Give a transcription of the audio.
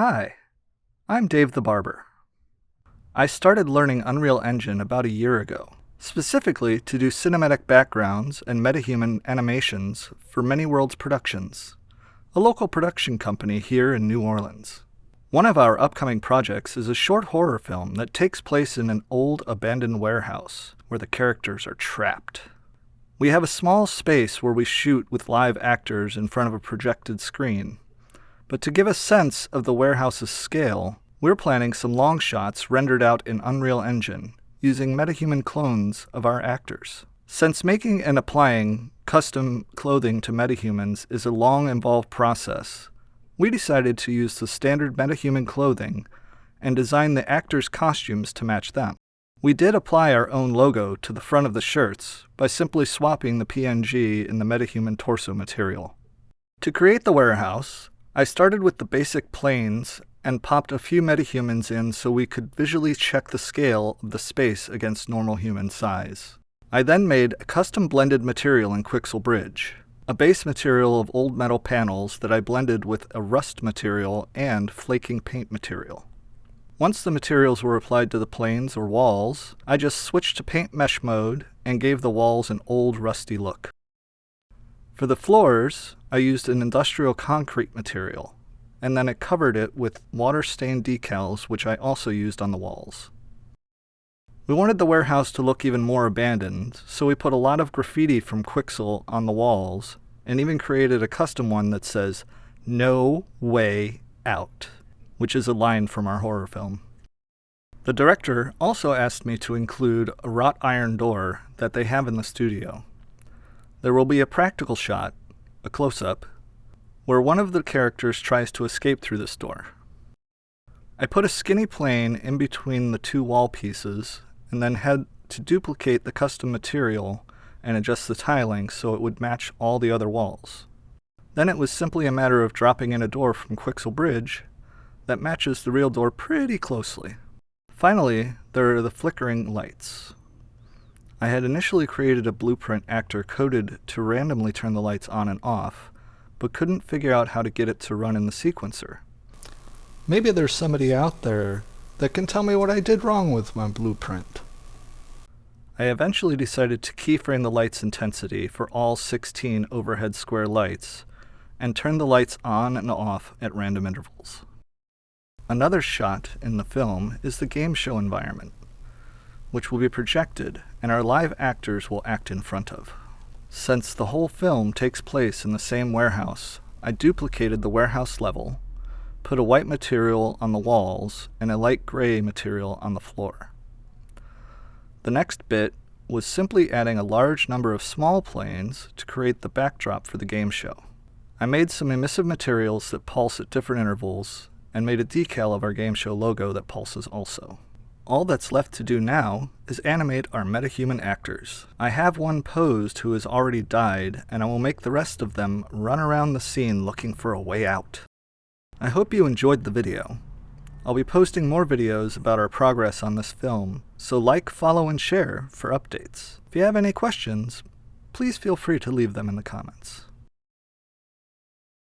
Hi, I'm Dave the Barber. I started learning Unreal Engine about a year ago, specifically to do cinematic backgrounds and MetaHuman animations for Many Worlds Productions, a local production company here in New Orleans. One of our upcoming projects is a short horror film that takes place in an old abandoned warehouse where the characters are trapped. We have a small space where we shoot with live actors in front of a projected screen. But to give a sense of the warehouse's scale, we're planning some long shots rendered out in Unreal Engine using MetaHuman clones of our actors. Since making and applying custom clothing to MetaHumans is a long, involved process, we decided to use the standard MetaHuman clothing and design the actors' costumes to match them. We did apply our own logo to the front of the shirts by simply swapping the PNG in the MetaHuman torso material. To create the warehouse, I started with the basic planes and popped a few metahumans in so we could visually check the scale of the space against normal human size. I then made a custom blended material in Quixel Bridge, a base material of old metal panels that I blended with a rust material and flaking paint material. Once the materials were applied to the planes or walls, I just switched to paint mesh mode and gave the walls an old rusty look. For the floors, I used an industrial concrete material, and then I covered it with water-stained decals, which I also used on the walls. We wanted the warehouse to look even more abandoned, so we put a lot of graffiti from Quixel on the walls, and even created a custom one that says, "No way out," which is a line from our horror film. The director also asked me to include a wrought iron door that they have in the studio. There will be a practical shot, a close-up, where one of the characters tries to escape through this door. I put a skinny plane in between the two wall pieces and then had to duplicate the custom material and adjust the tiling so it would match all the other walls. Then it was simply a matter of dropping in a door from Quixel Bridge that matches the real door pretty closely. Finally, there are the flickering lights. I had initially created a blueprint actor coded to randomly turn the lights on and off, but couldn't figure out how to get it to run in the sequencer. Maybe there's somebody out there that can tell me what I did wrong with my blueprint. I eventually decided to keyframe the light's intensity for all 16 overhead square lights and turn the lights on and off at random intervals. Another shot in the film is the game show environment, which will be projected and our live actors will act in front of. Since the whole film takes place in the same warehouse, I duplicated the warehouse level, put a white material on the walls and a light gray material on the floor. The next bit was simply adding a large number of small planes to create the backdrop for the game show. I made some emissive materials that pulse at different intervals and made a decal of our game show logo that pulses also. All that's left to do now is animate our MetaHuman actors. I have one posed who has already died, and I will make the rest of them run around the scene looking for a way out. I hope you enjoyed the video. I'll be posting more videos about our progress on this film, so like, follow, and share for updates. If you have any questions, please feel free to leave them in the comments.